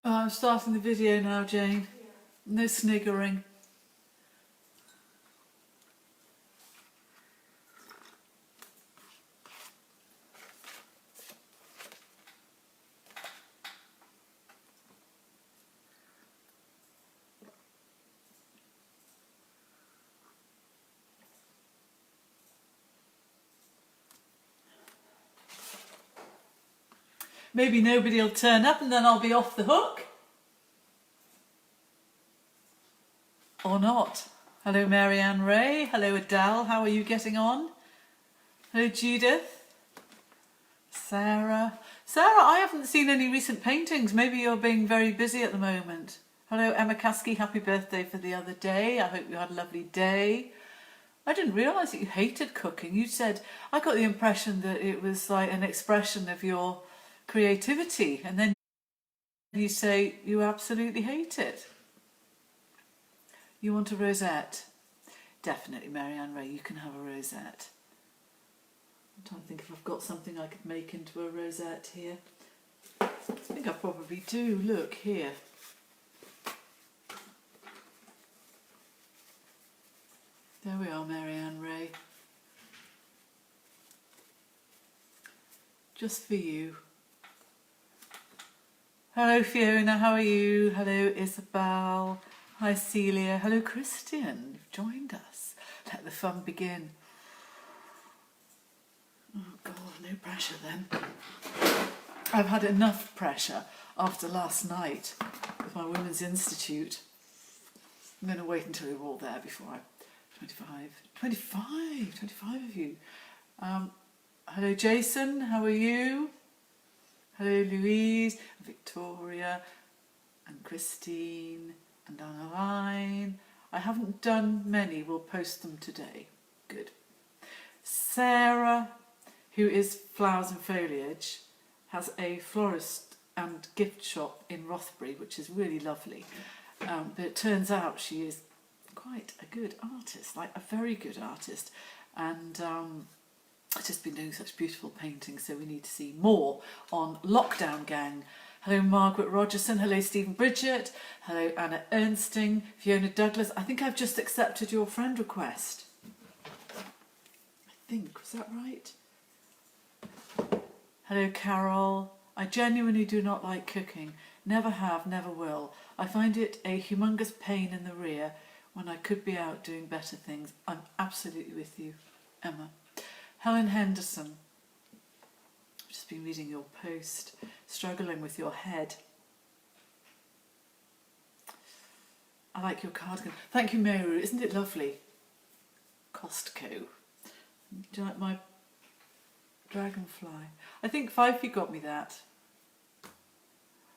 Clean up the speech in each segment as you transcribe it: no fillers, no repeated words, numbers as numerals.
Oh, I'm starting the video now, Jane. No sniggering. Maybe nobody will turn up and then I'll be off the hook. Or not. Hello, Marianne Ray. Hello, Adele. How are you getting on? Hello, Judith. Sarah. Sarah, I haven't seen any recent paintings. Maybe you're being very busy at the moment. Hello, Emma Kasky. Happy birthday for the other day. I hope you had a lovely day. I didn't realise that you hated cooking. You said, I got the impression that it was like an expression of your creativity, and then you say you absolutely hate it. You want a rosette? Definitely, Marianne Ray, you can have a rosette. I'm trying to think if I've got something I could make into a rosette here. I think I probably do. Look here. There we are, Marianne Ray. Just for you. Hello, Fiona. How are you? Hello, Isabel. Hi, Celia. Hello, Christian. You've joined us. Let the fun begin. Oh, God, no pressure then. I've had enough pressure after last night with my Women's Institute. I'm going to wait until you're all there before I... 25 of you. Hello, Jason. How are you? Hello, Louise, Victoria, and Christine, and Annaline. I haven't done many. We'll post them today. Good. Sarah, who is Flowers and Foliage, has a florist and gift shop in Rothbury, which is really lovely. But it turns out she is quite a good artist, like a very good artist. And I've just been doing such beautiful paintings, so we need to see more on Lockdown Gang. Hello, Margaret Rogerson. Hello, Stephen Bridget. Hello, Anna Ernsting. Fiona Douglas. I think I've just accepted your friend request. I think, was that right? Hello, Carol. I genuinely do not like cooking. Never have, never will. I find it a humongous pain in the rear when I could be out doing better things. I'm absolutely with you, Emma. Helen Henderson, I've just been reading your post, struggling with your head. I like your cardigan. Thank you, Meru. Isn't it lovely? Costco. Do you like my dragonfly? I think Fifey got me that.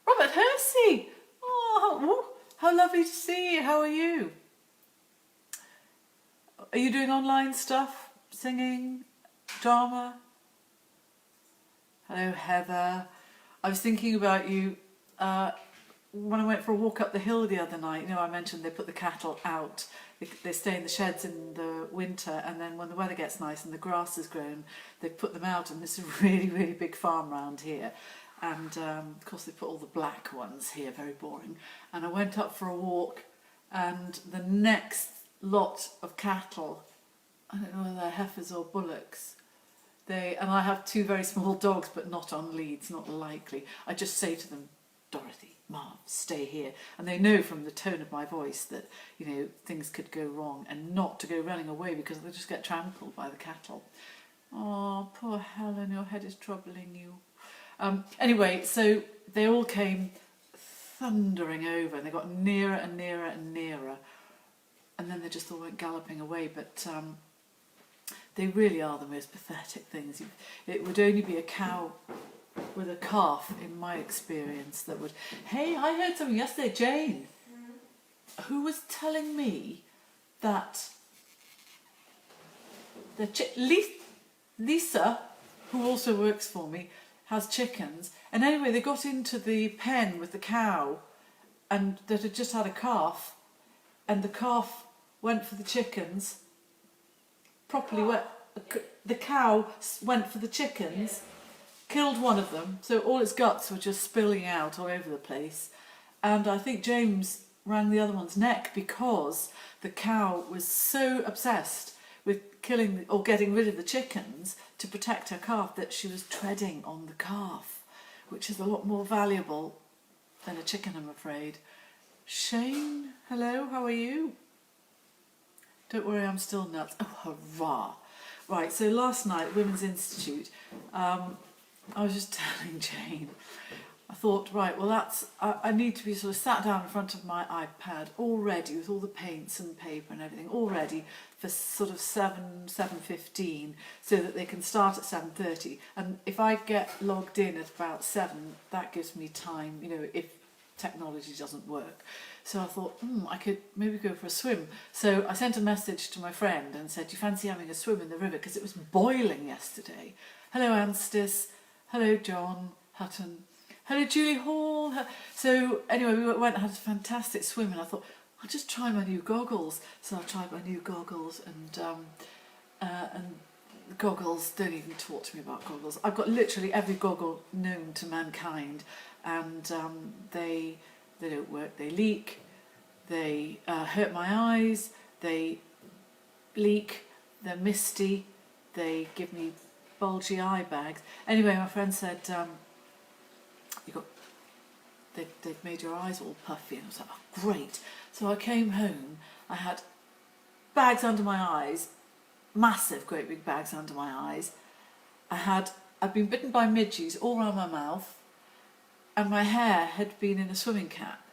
Robert Hersey! Oh, how lovely to see you. How are you? Are you doing online stuff? Singing? Drama? Hello, Heather. I was thinking about you when I went for a walk up the hill the other night. You know, I mentioned they put the cattle out. They stay in the sheds in the winter, and then when the weather gets nice and the grass has grown, they put them out, and this is a really, really big farm round here. And of course they put all the black ones here, very boring. And I went up for a walk, and the next lot of cattle, I don't know whether they're heifers or bullocks, and I have two very small dogs, but not on leads, not likely. I just say to them, Dorothy, Marv, stay here. And they know from the tone of my voice that, you know, things could go wrong, and not to go running away because they'll just get trampled by the cattle. Oh, poor Helen, your head is troubling you. Anyway, so they all came thundering over, and they got nearer and nearer and nearer. And then they just all went galloping away, but they really are the most pathetic things. It would only be a cow with a calf, in my experience, that would... Hey, I heard something yesterday, Jane, who was telling me that Lisa, who also works for me, has chickens. And anyway, they got into the pen with the cow, and that had just had a calf, and the calf went for the chickens, the cow went for the chickens, killed one of them, so all its guts were just spilling out all over the place, and I think James wrung the other one's neck because the cow was so obsessed with killing or getting rid of the chickens to protect her calf that she was treading on the calf, which is a lot more valuable than a chicken, I'm afraid. Shane, hello, how are you? Don't worry, I'm still nuts. Oh, hurrah. Right, so last night, Women's Institute, I was just telling Jane, I thought, right, well, I need to be sort of sat down in front of my iPad all ready with all the paints and paper and everything all ready for sort of 7:15 so that they can start at 7:30. And if I get logged in at about 7, that gives me time, you know, if technology doesn't work. So I thought, I could maybe go for a swim. So I sent a message to my friend and said, do you fancy having a swim in the river? Because it was boiling yesterday. Hello, Anstis. Hello, John Hutton. Hello, Julie Hall. So anyway, we went and had a fantastic swim, and I thought, I'll just try my new goggles. So I tried my new goggles, and goggles, don't even talk to me about goggles. I've got literally every goggle known to mankind, and they don't work. They leak, they hurt my eyes, they leak, they're misty, they give me bulgy eye bags. Anyway, my friend said, they've made your eyes all puffy, and I was like, oh great. So I came home, I had bags under my eyes, massive great big bags under my eyes. I'd been bitten by midges all around my mouth, and my hair had been in a swimming cap,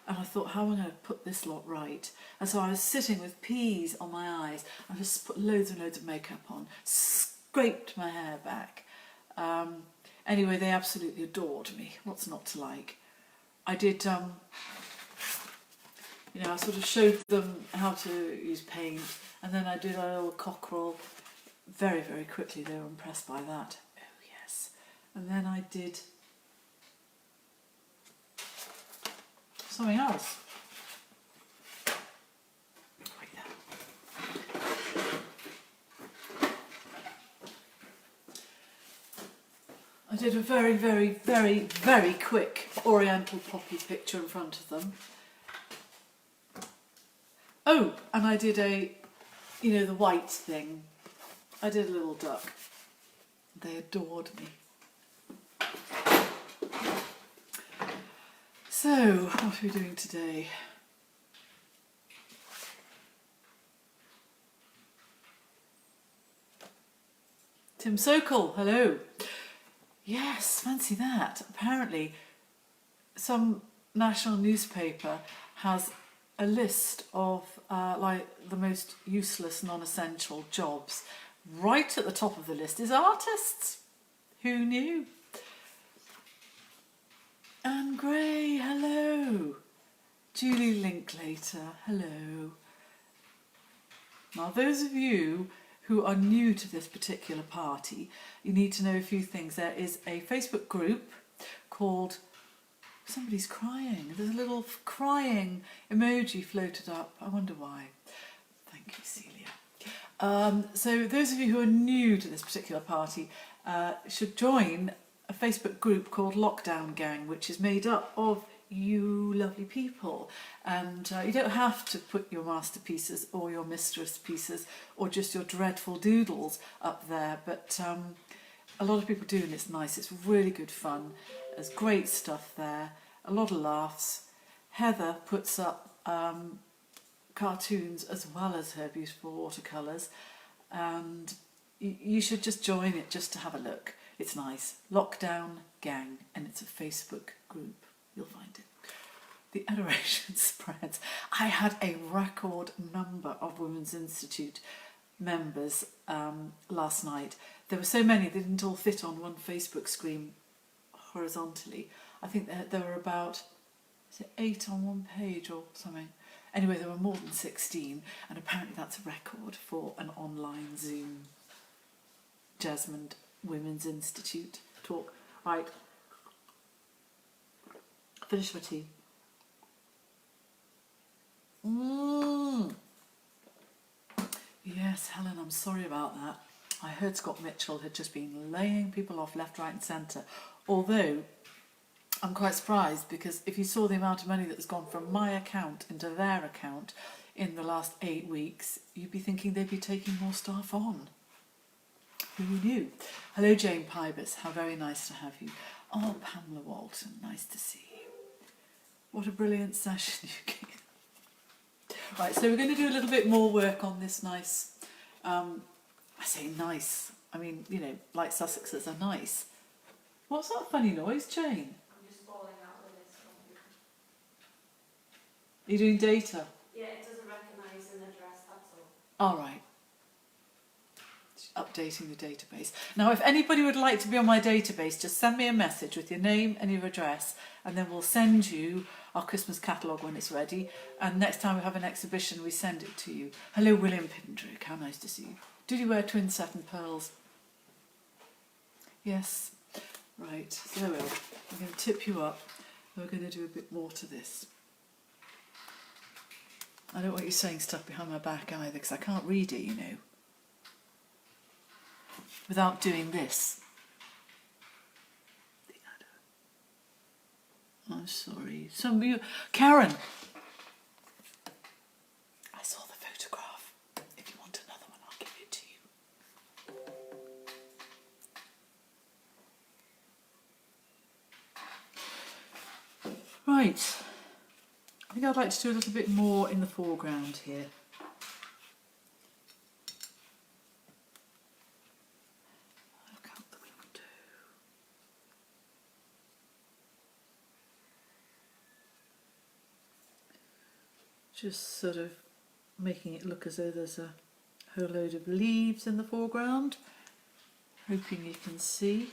and I thought, how am I going to put this lot right? And so I was sitting with peas on my eyes, I just put loads and loads of makeup on, scraped my hair back. Anyway, they absolutely adored me. What's not to like? I did, I sort of showed them how to use paint, and then I did a little cockerel. Very, very quickly they were impressed by that. Oh yes. And then I did something else. Like that. I did a very, very, very, very quick oriental poppy picture in front of them. Oh, and I did the white thing. I did a little duck. They adored me. So, what are we doing today? Tim Sokol, hello. Yes, fancy that. Apparently, some national newspaper has a list of the most useless, non-essential jobs. Right at the top of the list is artists. Who knew? Anne Gray, hello. Julie Linklater, hello. Now, those of you who are new to this particular party, you need to know a few things. There is a Facebook group called Somebody's Crying. There's a little crying emoji floated up. I wonder why. Thank you, Celia. So those of you who are new to this particular party should join a Facebook group called Lockdown Gang, which is made up of you lovely people, and you don't have to put your masterpieces or your mistress pieces or just your dreadful doodles up there, but a lot of people do, and it's nice. It's really good fun. There's great stuff there, a lot of laughs. Heather puts up cartoons as well as her beautiful watercolours, and you should just join it just to have a look. It's nice. Lockdown Gang, and it's a Facebook group. You'll find it. The adoration spreads. I had a record number of Women's Institute members last night. There were so many, they didn't all fit on one Facebook screen horizontally. I think there were about 8 on one page or something. Anyway, there were more than 16, and apparently that's a record for an online Zoom Jasmine Women's Institute talk. Right. Finish my tea. Yes, Helen, I'm sorry about that. I heard Scott Mitchell had just been laying people off left, right and centre. Although, I'm quite surprised because if you saw the amount of money that's gone from my account into their account in the last 8 weeks, you'd be thinking they'd be taking more staff on. Who knew? Hello, Jane Pybus. How very nice to have you. Oh, Pamela Walton. Nice to see you. What a brilliant session you gave. Right, so we're going to do a little bit more work on this nice, I say nice, I mean, you know, like Sussexes are nice. What's that funny noise, Jane? I'm just falling out with this computer. Are you doing data? Yeah, it doesn't recognise an address, that's all. All right. Updating the database. Now, if anybody would like to be on my database, just send me a message with your name and your address, and then we'll send you our Christmas catalogue when it's ready. And next time we have an exhibition, we send it to you. Hello, William Pindrick. How nice to see you. Did you wear twin satin pearls? Yes. Right. So there we are. I'm going to tip you up. We're going to do a bit more to this. I don't want you saying stuff behind my back either, because I can't read it, you know, without doing this. I'm sorry. Some of you... Karen! I saw the photograph. If you want another one, I'll give it to you. Right. I think I'd like to do a little bit more in the foreground here. Look out the window. Just sort of making it look as though there's a whole load of leaves in the foreground. Hoping you can see.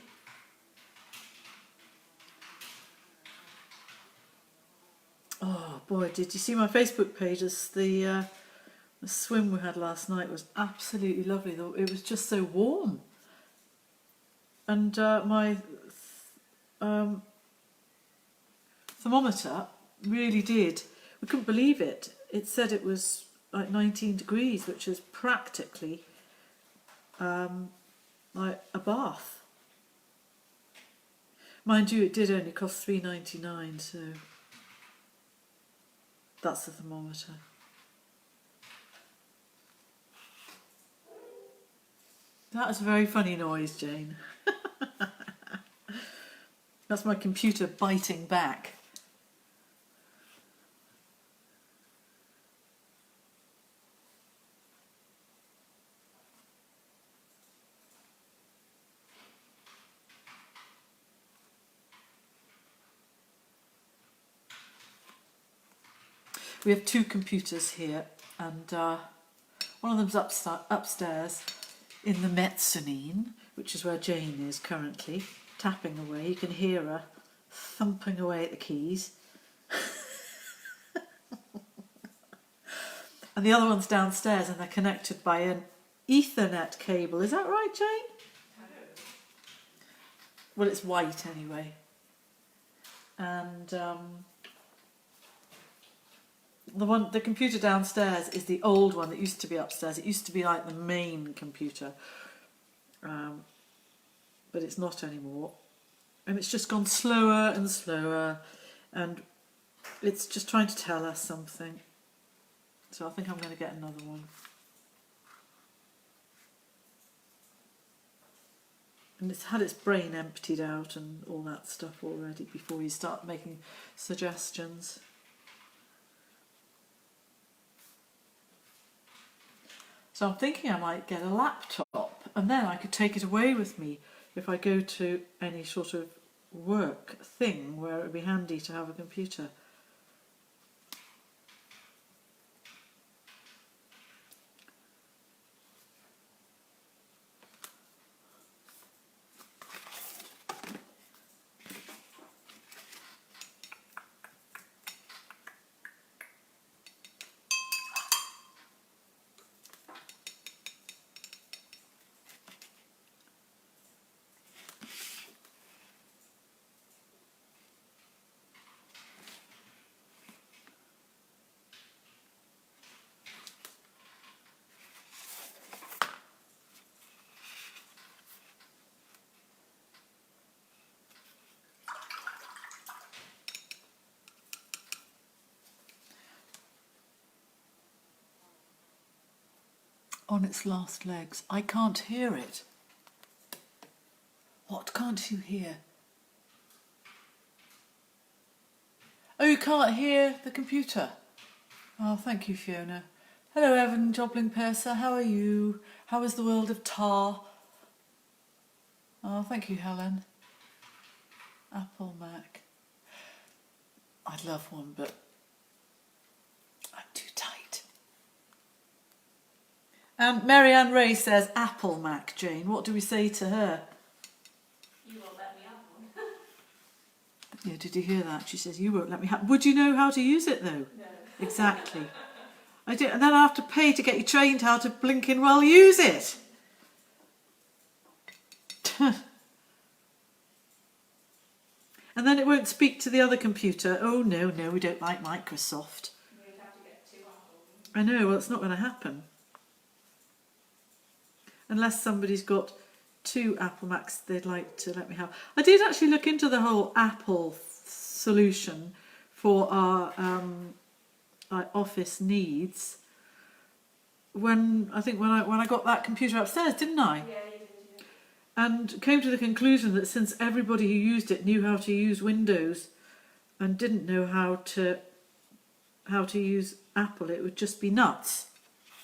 Oh boy, did you see my Facebook page? The swim we had last night was absolutely lovely. It was just so warm. And my thermometer really did. We couldn't believe it. It said it was like 19 degrees, which is practically like a bath. Mind you, it did only cost $3.99, so that's the thermometer. That is a very funny noise, Jane. That's my computer biting back. We have two computers here, and one of them's upstairs in the mezzanine, which is where Jane is currently, tapping away. You can hear her thumping away at the keys. And the other one's downstairs, and they're connected by an Ethernet cable. Is that right, Jane? Well, it's white anyway. And the computer downstairs is the old one that used to be upstairs. It used to be like the main computer, but it's not anymore. And it's just gone slower and slower, and it's just trying to tell us something. So I think I'm going to get another one. And it's had its brain emptied out and all that stuff already before you start making suggestions. So I'm thinking I might get a laptop, and then I could take it away with me if I go to any sort of work thing where it would be handy to have a computer. on its last legs. I can't hear it. What can't you hear? Oh, you can't hear the computer. Oh, thank you, Fiona. Hello, Evan Jobling Purser. How are you? How is the world of tar? Oh, thank you, Helen. Apple Mac. I'd love one, but I'm too tight. Mary-Ann Ray says, Apple Mac, Jane. What do we say to her? You won't let me have one. Yeah, did you hear that? She says, you won't let me have... Would you know how to use it, though? No. Exactly. I do, and then I have to pay to get you trained how to blinking well use it. And then it won't speak to the other computer. Oh, no, we don't like Microsoft. You'd have to get 2 apples. I know, well, it's not going to happen. Unless somebody's got 2 Apple Macs they'd like to let me have. I did actually look into the whole Apple solution for our office needs when I got that computer upstairs, didn't I? Yeah, you did, yeah. And came to the conclusion that since everybody who used it knew how to use Windows and didn't know how to use Apple, it would just be nuts.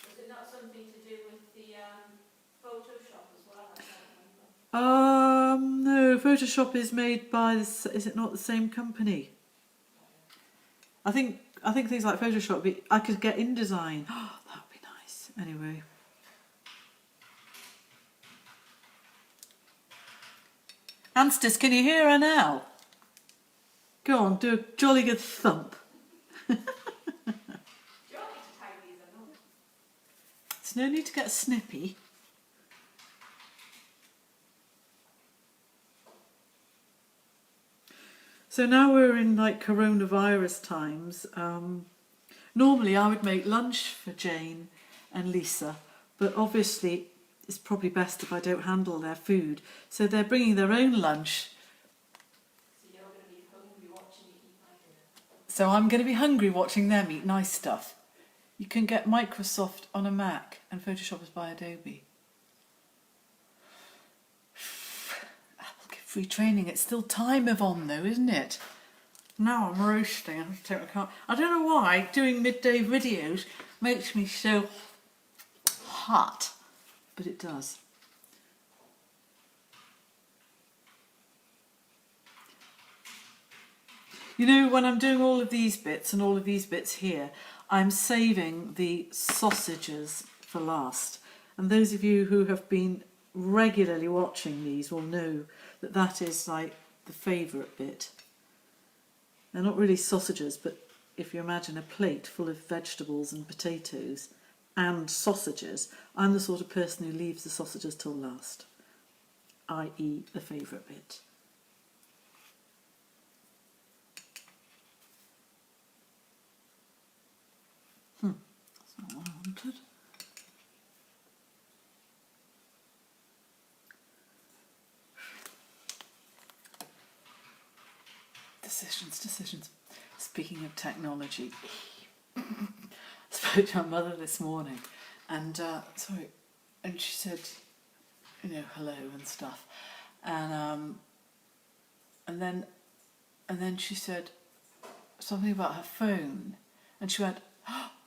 Was it not something to do with the Photoshop as well? I can't remember. No, Photoshop is made by is it not the same company? I think things like Photoshop, I could get InDesign. Oh, that would be nice. Anyway. Anstis, can you hear her now? Go on, do a jolly good thump. Do you want me to type these or not? There's no need to get snippy. So now we're in like coronavirus times. Normally I would make lunch for Jane and Lisa, but obviously it's probably best if I don't handle their food. So they're bringing their own lunch. So you're going to be hungry watching me eat my dinner. So I'm going to be hungry watching them eat nice stuff. You can get Microsoft on a Mac and Photoshop is by Adobe. Apple give free training. It's still time, Yvonne, though, isn't it? Now I'm roasting. I have to take my car. I don't know why doing midday videos makes me so hot, but it does. You know, when I'm doing all of these bits and all of these bits here, I'm saving the sausages for last. And those of you who have been regularly watching these will know that that is like the favourite bit. They're not really sausages, but if you imagine a plate full of vegetables and potatoes and sausages, I'm the sort of person who leaves the sausages till last, i.e. the favourite bit. That's not what I wanted. Decisions. Speaking of technology, I spoke to my mother this morning, and and she said, you know, hello and stuff, and then she said something about her phone, and she went,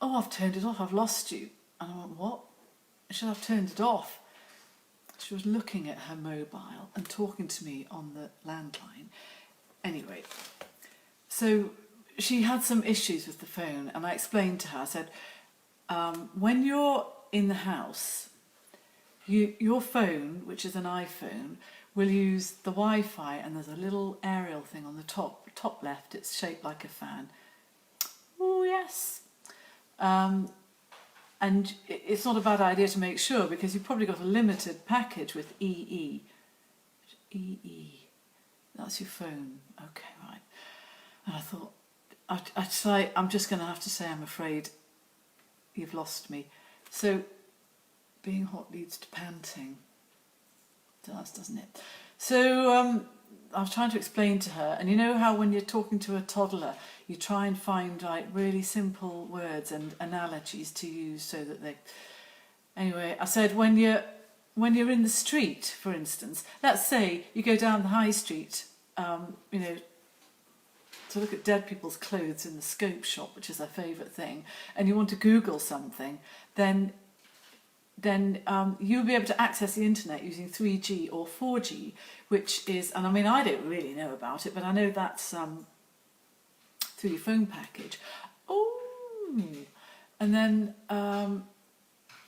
oh, I've turned it off, I've lost you. And I went, what? And she said, I've turned it off. She was looking at her mobile and talking to me on the landline. Anyway, so she had some issues with the phone, and I explained to her, I said, when you're in the house, your phone, which is an iPhone, will use the Wi-Fi, and there's a little aerial thing on the top left, it's shaped like a fan. Oh, yes. And it's not a bad idea to make sure, because you've probably got a limited package with EE. EE. That's your phone. Okay, right. And I thought, I'm just going to have to say, I'm afraid you've lost me. So, being hot leads to panting. It does, doesn't it? So, I was trying to explain to her, and you know how when you're talking to a toddler, you try and find like really simple words and analogies to use so that they... Anyway, I said when you're in the street, for instance, let's say you go down the high street, you know, to look at dead people's clothes in the scope shop, which is their favourite thing, and you want to Google something, then you'll be able to access the internet using 3G or 4G, which is, and I mean, I don't really know about it, but I know that's through your phone package. Oh, and then,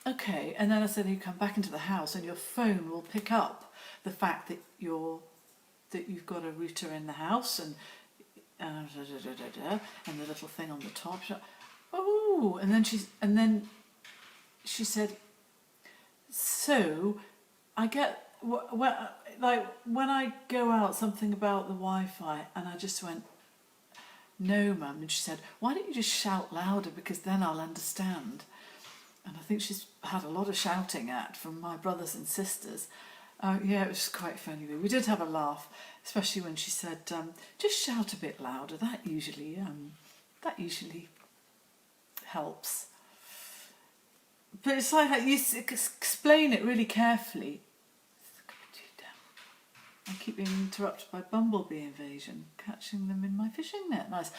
okay, and then I said you come back into the house and your phone will pick up the fact that you've got a router in the house and and the little thing on the top. Oh, and then she said, so I get like when I go out something about the Wi-Fi, and I just went, no, Mum. And she said, why don't you just shout louder, because then I'll understand. And I think she's had a lot of shouting at from my brothers and sisters. Yeah, it was quite funny. We did have a laugh, especially when she said, just shout a bit louder. That usually helps. But it's like you explain it really carefully. I keep being interrupted by bumblebee invasion, catching them in my fishing net. Nice.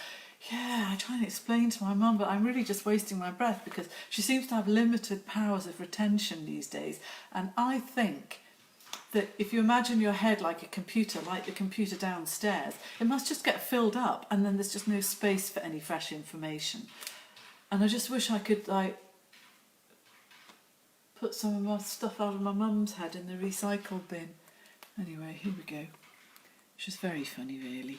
Yeah, I try and explain to my mum, but I'm really just wasting my breath because she seems to have limited powers of retention these days. And I think that if you imagine your head like a computer, like the computer downstairs, it must just get filled up and then there's just no space for any fresh information. And I just wish I could like put some of my stuff out of my mum's head in the recycle bin. Anyway, here we go. She's very funny, really.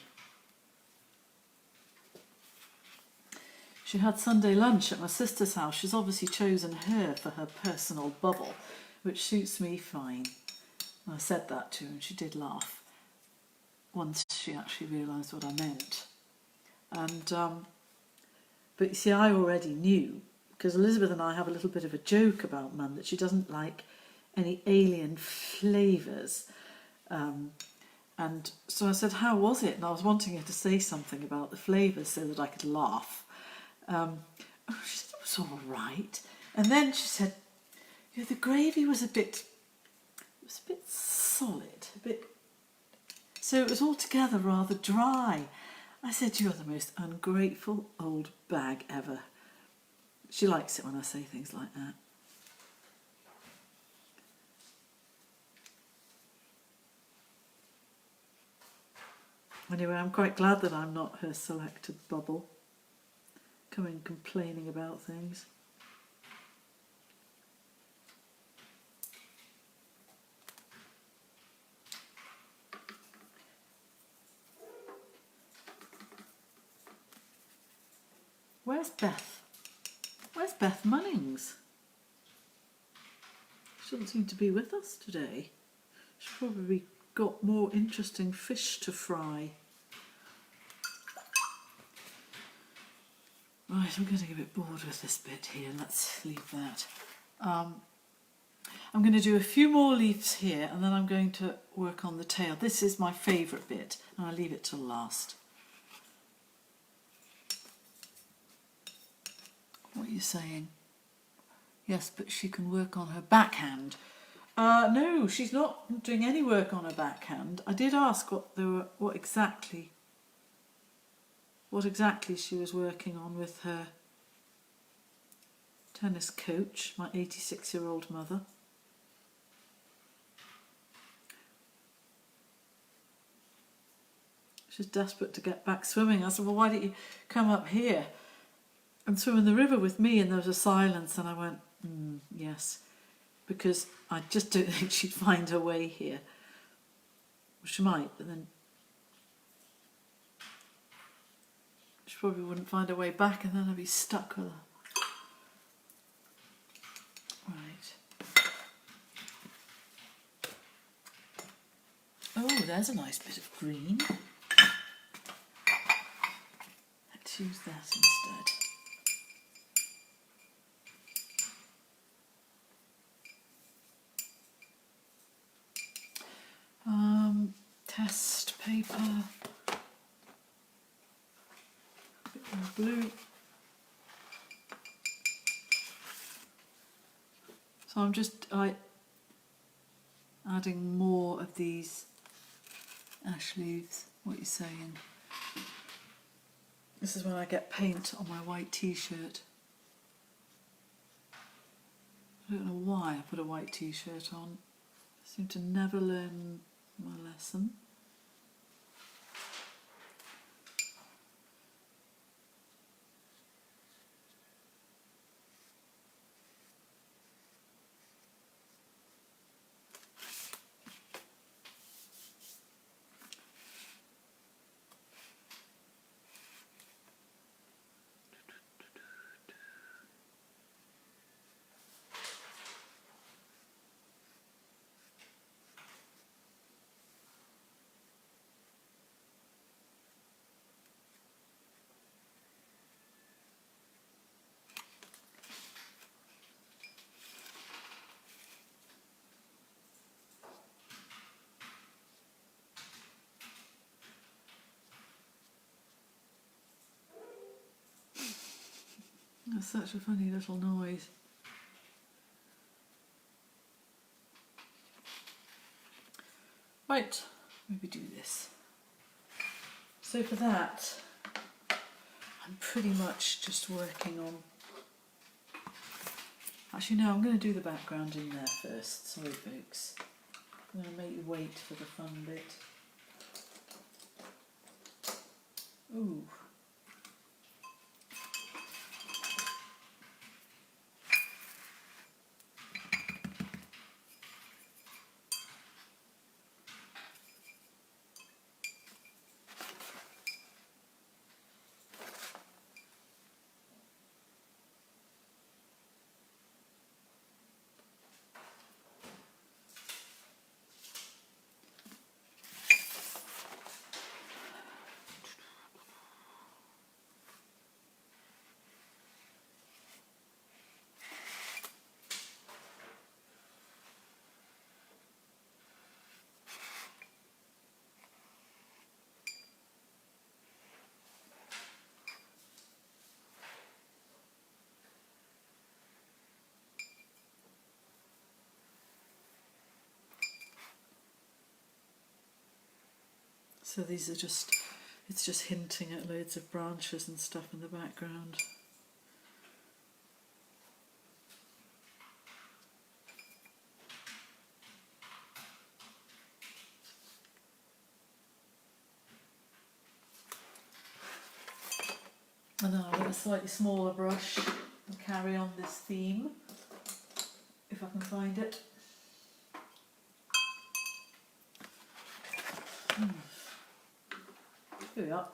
She had Sunday lunch at my sister's house. She's obviously chosen her for her personal bubble, which suits me fine. And I said that to her and she did laugh once she actually realised what I meant. And but you see, I already knew, because Elizabeth and I have a little bit of a joke about Mum, that she doesn't like any alien flavours. And so I said, how was it? And I was wanting her to say something about the flavours so that I could laugh. She said it was all right. And then she said, you know, the gravy was a bit solid, so it was altogether rather dry. I said, you're the most ungrateful old bag ever. She likes it when I say things like that. Anyway, I'm quite glad that I'm not her selected bubble, coming complaining about things. Where's Beth? Where's Beth Munnings? She doesn't seem to be with us today. She's probably got more interesting fish to fry. Right, I'm getting a bit bored with this bit here. Let's leave that. I'm going to do a few more leaves here and then I'm going to work on the tail. This is my favourite bit and I'll leave it till last. What are you saying? Yes, but she can work on her backhand. No, she's not doing any work on her backhand. I did ask what exactly she was working on with her tennis coach, my 86-year-old mother. She's desperate to get back swimming. I said, well, why don't you come up here and swim in the river with me? And there was a silence and I went, yes, because I just don't think she'd find her way here. Well, she might, but then she probably wouldn't find her way back and then I'd be stuck with her. Right. Oh, there's a nice bit of green. Let's use that instead. Test paper, a bit more blue. So I'm just adding more of these ash leaves. What are you saying? This is when I get paint on my white t-shirt. I don't know why I put a white t-shirt on. I seem to never learn my lesson. That's such a funny little noise. Right, maybe do this. So for that, I'm pretty much just working on... Actually no, I'm going to do the background in there first. Sorry folks. I'm going to make you wait for the fun bit. Ooh. So these are just, it's just hinting at loads of branches and stuff in the background. And now with a slightly smaller brush and carry on this theme, if I can find it. Here we are.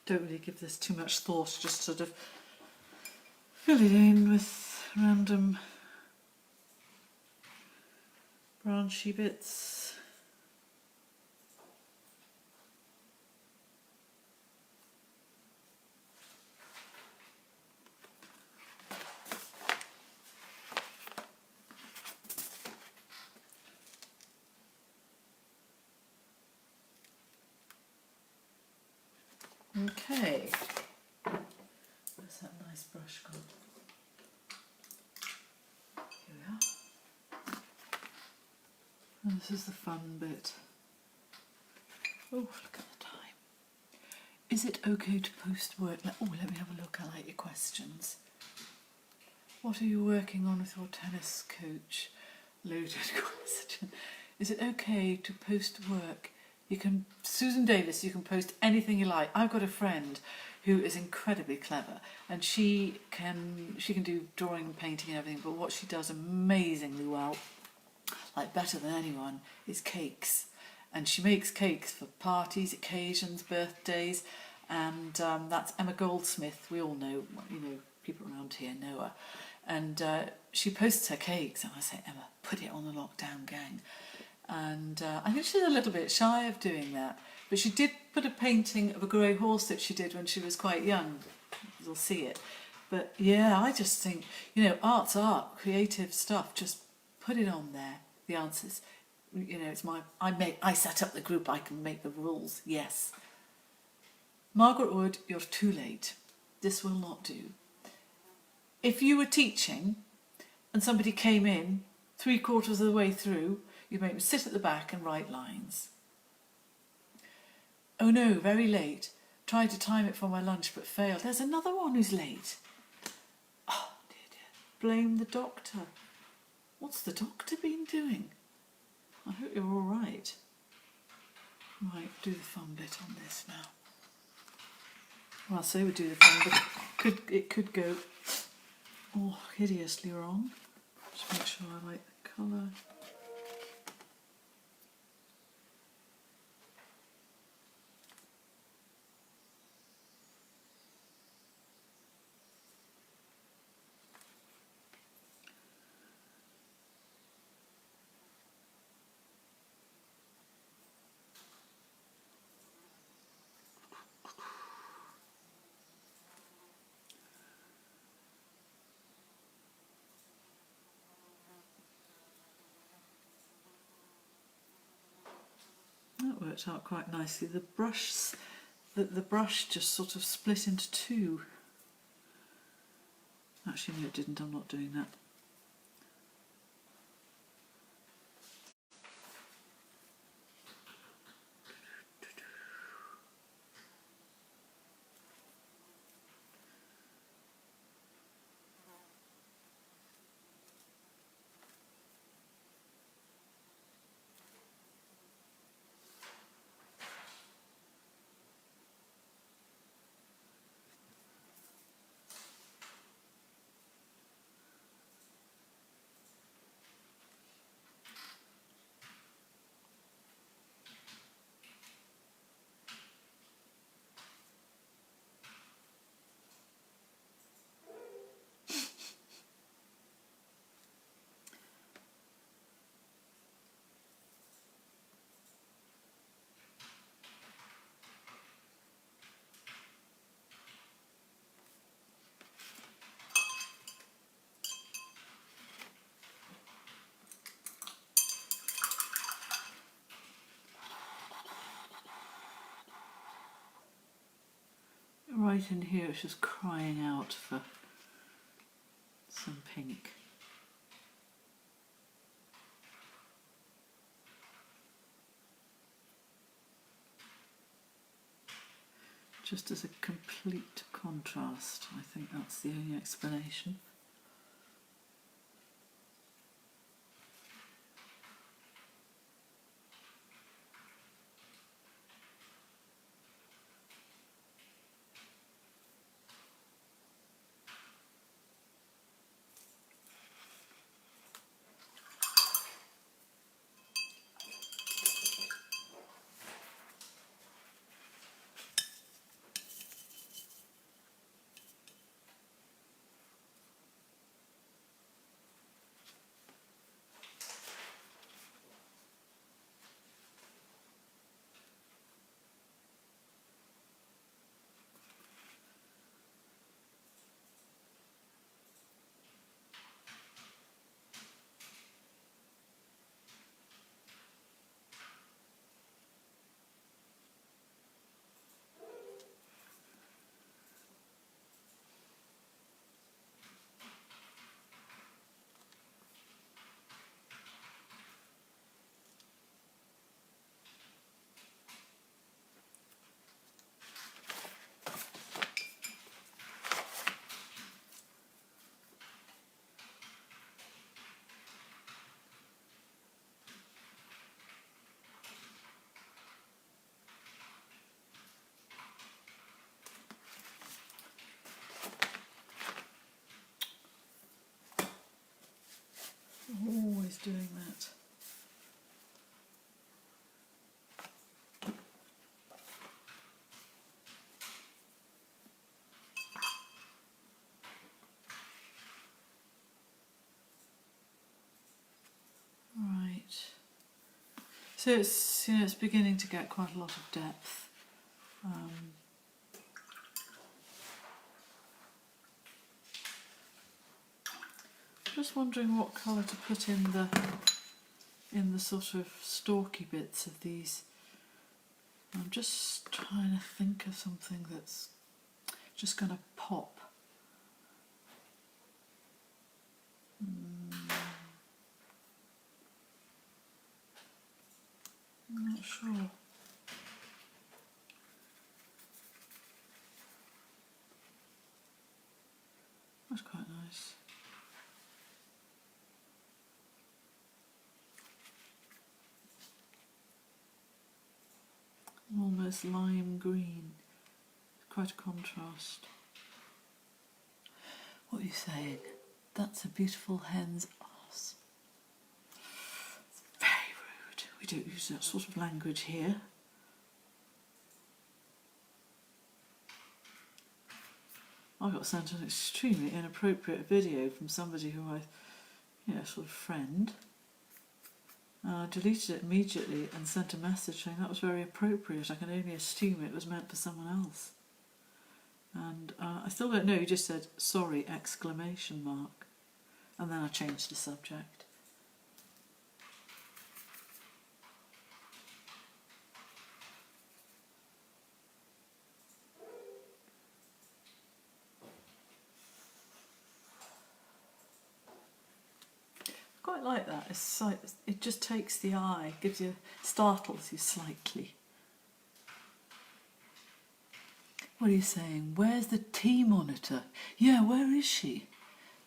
Don't really give this too much thought, just sort of fill it in with random branchy bits. Okay, where's that nice brush gone? Here we are. And this is the fun bit. Oh, look at the time. Is it okay to post work? Oh, let me have a look. I like your questions. What are you working on with your tennis coach? Loaded question. is it okay to post work? You can, Susan Davis, you can post anything you like. I've got a friend who is incredibly clever, and she can do drawing and painting and everything, but what she does amazingly well, like better than anyone, is cakes. And she makes cakes for parties, occasions, birthdays, and that's Emma Goldsmith. We all know, people around here know her. And she posts her cakes, and I say, Emma, put it on the Lockdown Gang. And I think she's a little bit shy of doing that. But she did put a painting of a grey horse that she did when she was quite young. You'll see it. But yeah, I just think, art's art, creative stuff, just put it on there, the answers. It's I set up the group, I can make the rules, yes. Margaret Wood, you're too late. This will not do. If you were teaching and somebody came in 3/4 of the way through, you'd make them sit at the back and write lines. Oh no, very late. Tried to time it for my lunch but failed. There's another one who's late. Oh dear. Blame the doctor. What's the doctor been doing? I hope you're all right. Right, do the fun bit on this now. Well, I say we do the fun, but it could go hideously wrong. Just make sure I like the colour. That worked out quite nicely. The brush just sort of split into two. Actually, no, it didn't. I'm not doing that. Right in here, it's just crying out for some pink. Just as a complete contrast, I think that's the only explanation. Always doing that. Right. So it's, you know, it's beginning to get quite a lot of depth. Just wondering what colour to put in the sort of stalky bits of these. I'm just trying to think of something that's just going to pop. I'm not sure. That's quite nice. Almost lime green. Quite a contrast. What are you saying? That's a beautiful hen's arse. It's very rude. We don't use that sort of language here. I got sent an extremely inappropriate video from somebody who sort of friend. I deleted it immediately and sent a message saying that was very appropriate. I can only assume it was meant for someone else. And I still don't know, he just said, sorry, exclamation mark. And then I changed the subject. I quite like that. It's like, it just takes the eye, startles you slightly. What are you saying? Where's the tea monitor? Yeah, where is she?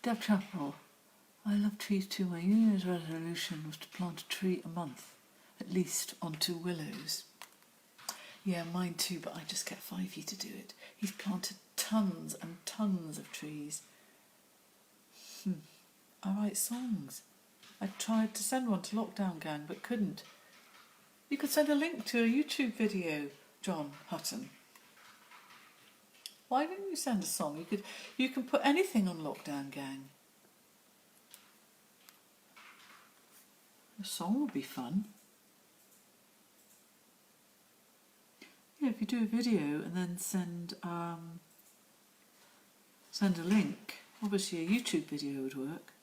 Deb Chapel. I love trees too. My New Year's resolution was to plant a tree a month, at least on 2 willows. Yeah, mine too, but I just get Fivey to do it. He's planted tons and tons of trees. I write songs. I tried to send one to Lockdown Gang, but couldn't. You could send a link to a YouTube video, John Hutton. Why didn't you send a song? You can put anything on Lockdown Gang. A song would be fun. Yeah, if you do a video and then send a link, obviously a YouTube video would work.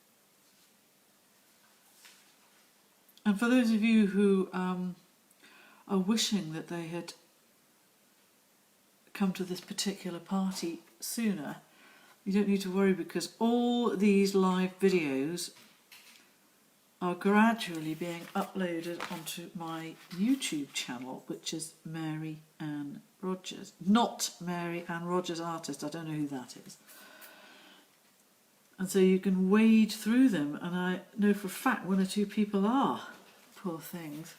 And for those of you who are wishing that they had come to this particular party sooner, you don't need to worry, because all these live videos are gradually being uploaded onto my YouTube channel, which is Mary Ann Rogers. Not Mary Ann Rogers Artist, I don't know who that is. And so you can wade through them, and I know for a fact 1 or 2 people are. Poor things.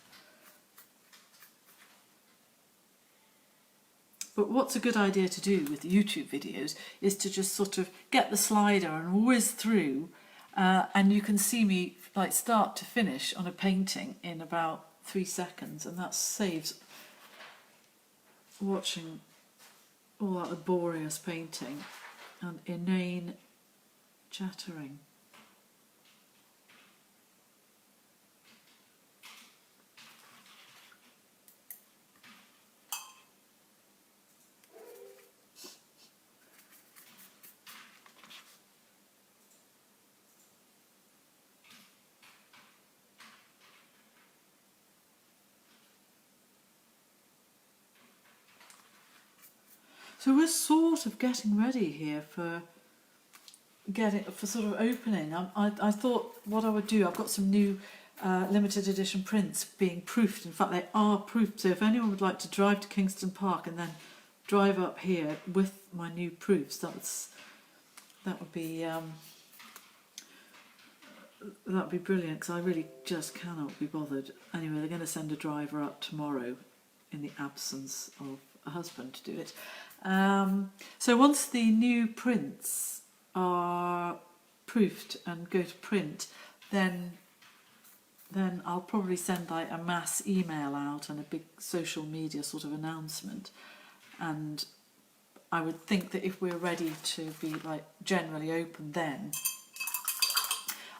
But what's a good idea to do with YouTube videos is to just sort of get the slider and whiz through, and you can see me like start to finish on a painting in about 3 seconds, and that saves watching all that laborious painting and inane chattering. So we're sort of getting ready here for sort of opening. I thought what I would do, I've got some new limited edition prints being proofed. In fact, they are proofed. So if anyone would like to drive to Kingston Park and then drive up here with my new proofs, that would be brilliant, because I really just cannot be bothered. Anyway, they're going to send a driver up tomorrow in the absence of a husband to do it. So once the new prints are proofed and go to print, then I'll probably send like a mass email out and a big social media sort of announcement. And I would think that if we're ready to be like generally open, then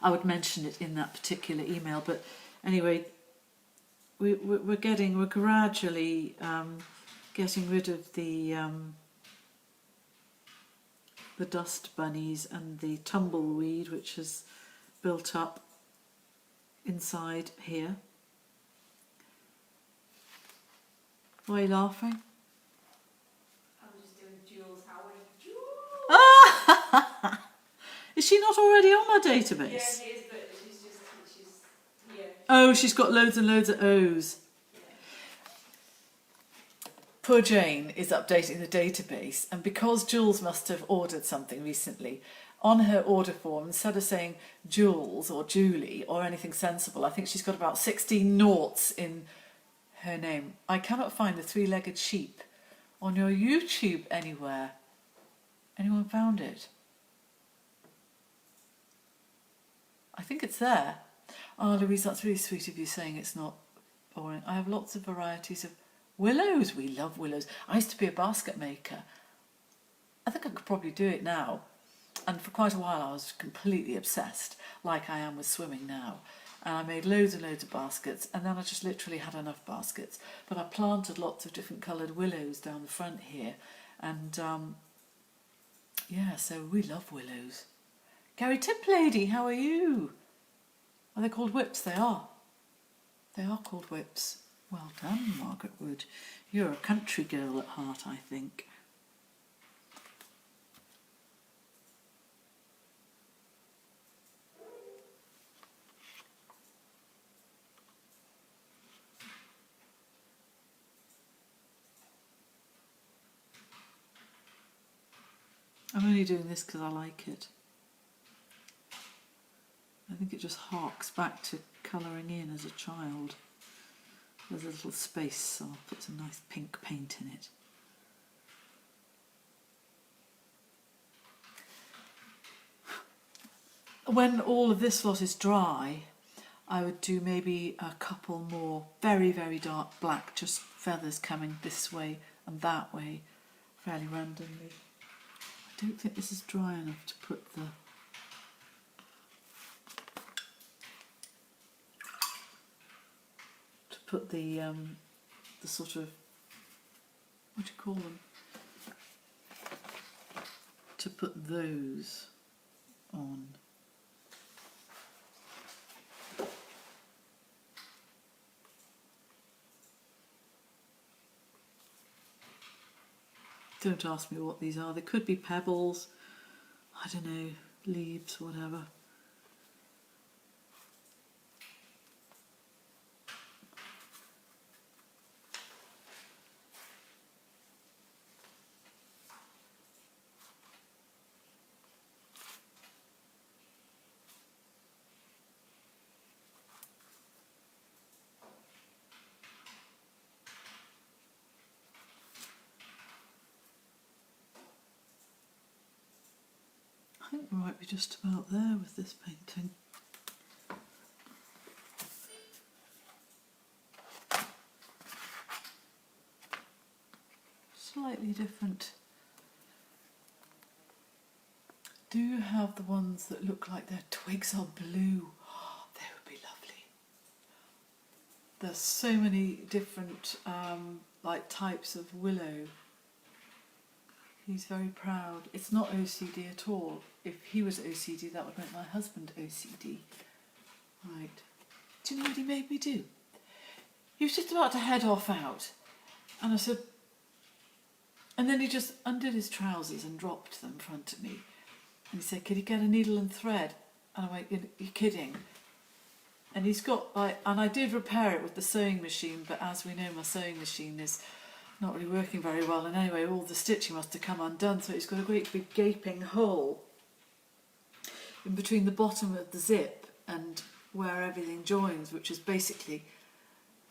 I would mention it in that particular email. But anyway, we're gradually getting rid of the dust bunnies and the tumbleweed which has built up inside here. Why are you laughing? I'm just doing Jules Howard. Jules! Is she not already on my database? Yeah, she is, but she's here. Oh, she's got loads and loads of O's. Yeah. Poor Jane is updating the database, and because Jules must have ordered something recently, on her order form, instead of saying Jules or Julie or anything sensible, I think she's got about 16 noughts in her name. I cannot find the three-legged sheep on your YouTube anywhere. Anyone found it? I think it's there. Oh, Louise, that's really sweet of you saying it's not boring. I have lots of varieties of willows. We love willows. I used to be a basket maker. I think I could probably do it now. And for quite a while I was completely obsessed, like I am with swimming now. And I made loads and loads of baskets, and then I just literally had enough baskets. But I planted lots of different coloured willows down the front here. And yeah, so we love willows. Gary Tip Lady, how are you? Are they called whips? They are. They are called whips. Well done, Margaret Wood. You're a country girl at heart, I think. I'm only doing this because I like it. I think it just harks back to colouring in as a child. There's a little space, so I'll put some nice pink paint in it. When all of this lot is dry, I would do maybe a couple more very, very dark black, just feathers coming this way and that way, fairly randomly. I don't think this is dry enough to put the sort of, what do you call them? To put those on. Don't ask me what these are. They could be pebbles, I don't know, leaves, whatever. I think we might be just about there with this painting. Slightly different. Do you have the ones that look like their twigs are blue? Oh, they would be lovely. There's so many different like types of willow. He's very proud. It's not OCD at all. If he was OCD, that would make my husband OCD. Right. Do you know what he made me do? He was just about to head off out. And I said... And then he just undid his trousers and dropped them in front of me. And he said, "Could you get a needle and thread?" And I went, "You're kidding." And he's got, like... And I did repair it with the sewing machine, but as we know, my sewing machine is not really working very well. And anyway, all the stitching must have come undone, so it's got a great big gaping hole in between the bottom of the zip and where everything joins, which is basically,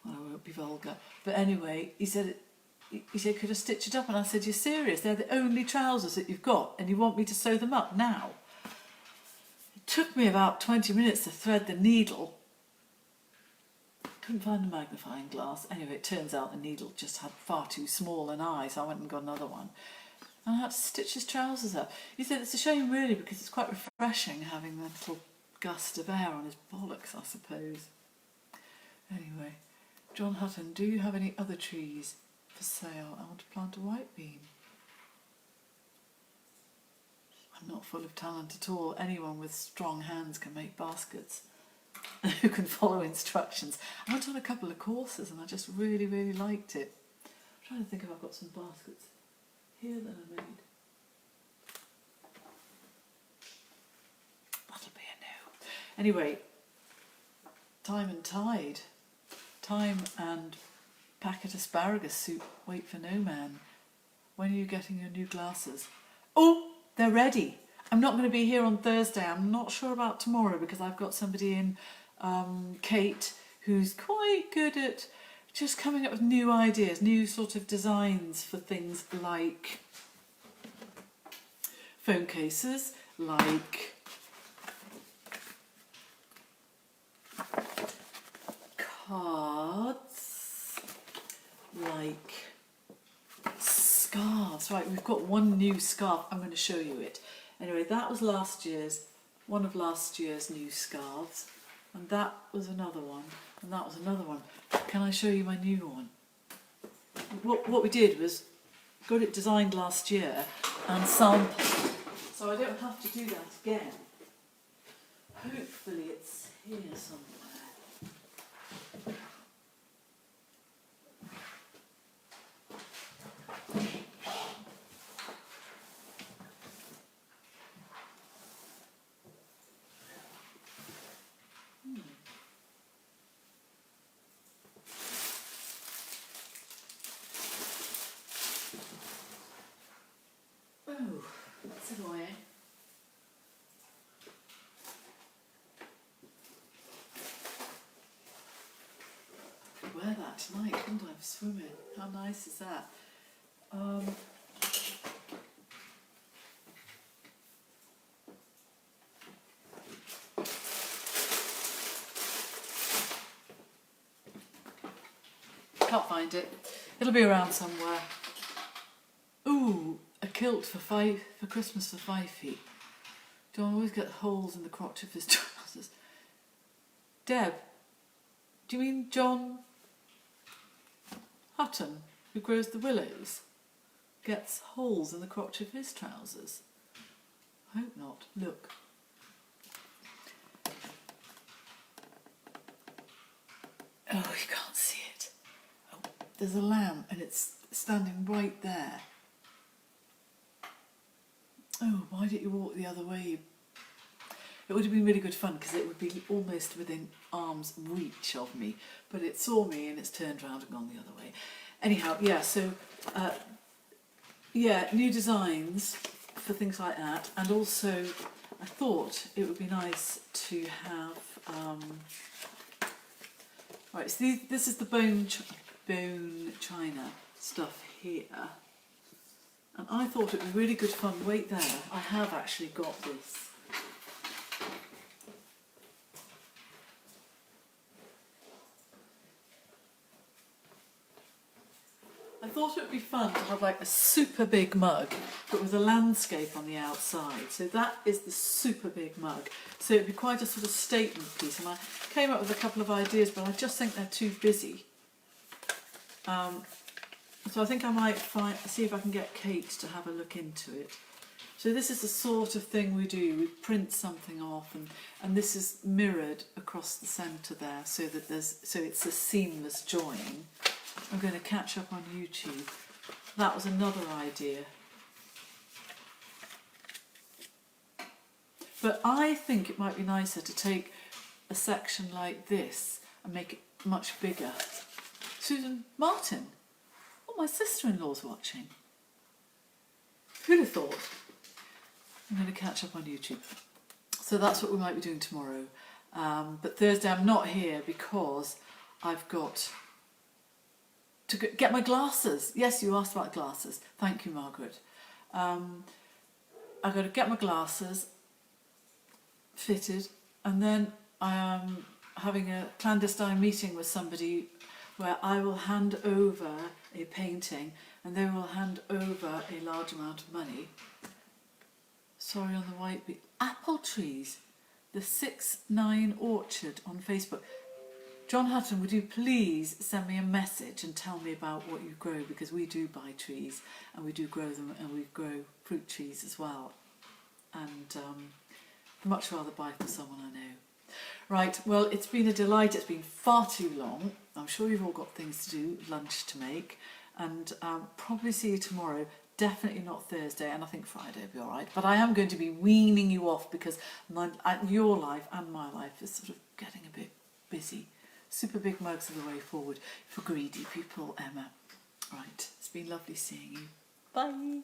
well, I won't be vulgar, but anyway, he said, "Could I stitch it up?" And I said, "You're serious? They're the only trousers that you've got, and you want me to sew them up now?" Took me about 20 minutes to thread the needle. Couldn't find a magnifying glass. Anyway, it turns out the needle just had far too small an eye, so I went and got another one. And I had to stitch his trousers up. He said it's a shame really because it's quite refreshing having that little gust of air on his bollocks, I suppose. Anyway, John Hutton, do you have any other trees for sale? I want to plant a white beam. I'm not full of talent at all. Anyone with strong hands can make baskets. Who can follow instructions. I went on a couple of courses and I just really, really liked it. I'm trying to think if I've got some baskets here that I made. That'll be a no. Anyway, time and tide. Time and packet asparagus soup. Wait for no man. When are you getting your new glasses? Oh, they're ready. I'm not going to be here on Thursday. I'm not sure about tomorrow because I've got somebody in, Kate, who's quite good at just coming up with new ideas, new sort of designs for things like phone cases, like cards, like scarves. Right, we've got one new scarf. I'm going to show you it. Anyway, that was one of last year's new scarves, and that was another one, and that was another one. Can I show you my new one? What we did was got it designed last year and sampled, so I don't have to do that again. Hopefully it's here somewhere. Oh, that's annoying. Could wear that tonight, couldn't I, for swimming? How nice is that? Can't find it. It'll be around somewhere. Ooh, a kilt for Christmas for 5 feet. John always get holes in the crotch of his trousers. Deb, do you mean John Hutton, who grows the willows, gets holes in the crotch of his trousers? I hope not. Look. Oh, you can't see it. Oh, there's a lamb and it's standing right there. Oh, why didn't you walk the other way? It would have been really good fun because it would be almost within arm's reach of me, but it saw me and it's turned round and gone the other way. Anyhow, yeah, so, yeah, new designs for things like that, and also I thought it would be nice to have, right, so this is the bone china stuff here. And I thought it would be really good fun. Wait there, I have actually got this. I thought it would be fun to have like a super big mug, but with a landscape on the outside. So that is the super big mug. So it'd be quite a sort of statement piece. And I came up with a couple of ideas, but I just think they're too busy. So I think I might see if I can get Kate to have a look into it. So this is the sort of thing we do. We print something off, and this is mirrored across the centre there, so that it's a seamless join. I'm going to catch up on YouTube. That was another idea. But I think it might be nicer to take a section like this and make it much bigger. Susan Martin. Oh, my sister-in-law's watching. Who'd have thought? I'm going to catch up on YouTube. So that's what we might be doing tomorrow. But Thursday I'm not here because I've got to get my glasses. Yes, you asked about glasses. Thank you, Margaret. I've got to get my glasses, fitted, and then I am having a clandestine meeting with somebody where I will hand over a painting and they will hand over a large amount of money. Sorry on the white bee. Apple trees. The 6-9 Orchard on Facebook. John Hutton, would you please send me a message and tell me about what you grow, because we do buy trees and we do grow them, and we grow fruit trees as well. And I'd much rather buy for someone I know. Right, well, it's been a delight. It's been far too long. I'm sure you've all got things to do, lunch to make, and probably see you tomorrow. Definitely not Thursday, and I think Friday will be all right. But I am going to be weaning you off because your life and my life is sort of getting a bit busy. Super big mugs are the way forward for greedy people, Emma. Right, it's been lovely seeing you. Bye.